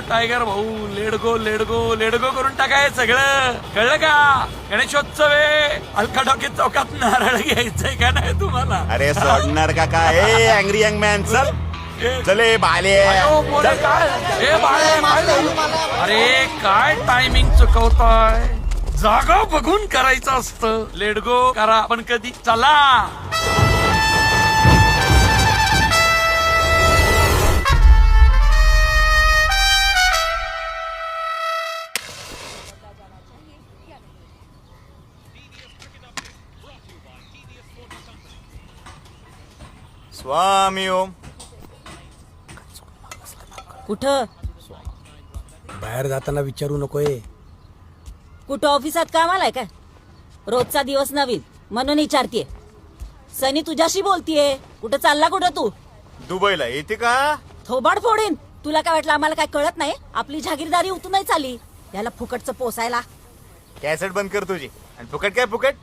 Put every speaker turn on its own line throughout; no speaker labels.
Tiger भाऊ, लेडगो लेडगो लेडगो करून टाकाय सगळं, कळलं का? गणेशोत्सव आहे, अलका टॉकीज चौकात नारळ घ्यायचंय का नाही तुम्हाला?
अरे सोडणार का काय? अँग्री यंग मॅन चल चले बाले.
अयो, मोरे काय? ए, बाळे, अरे काय टायमिंग चुकवताय? जागा बघून करायचं असतं. लेडगो करा आपण कधी. चला
स्वामी ओम.
कुठं
बाहेर जाताना विचारू नकोय.
कुठं ऑफिसात कामाला आहे काय? रोजचा दिवस नवीन म्हणून विचारतीये. सनी तुझ्याशी बोलतीये. कुठं चालला कुठं तू?
दुबईला येते का?
थोबाड फोडीन. तुला काय वाटलं आम्हाला काय कळत नाही? आपली जागीरदारी उतू नाही चाली याला फुकटचं पोसायला.
कॅसेट बंद कर तुझी. आणि फुकट काय फुकट?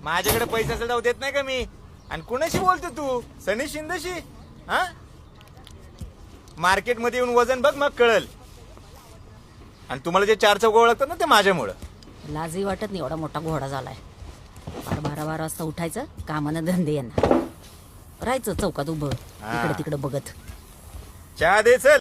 माझ्याकडे पैसे असेल तर देत नाही का मी? आणि कुणाशी बोलतो तू? सनी शिंदेशी? हा, मार्केट मध्ये येऊन वजन बघ मग कळल. आणि तुम्हाला जे 4 चौक ओळखतात ना ते माझ्यामुळं.
लाजही वाटत नाही एवढा मोठा घोडा झालाय. 12 वाजता उठायचं, कामानं धंदे यांना राहायचं चौकात उभं इकडे तिकडे बघत.
चहा दे चल.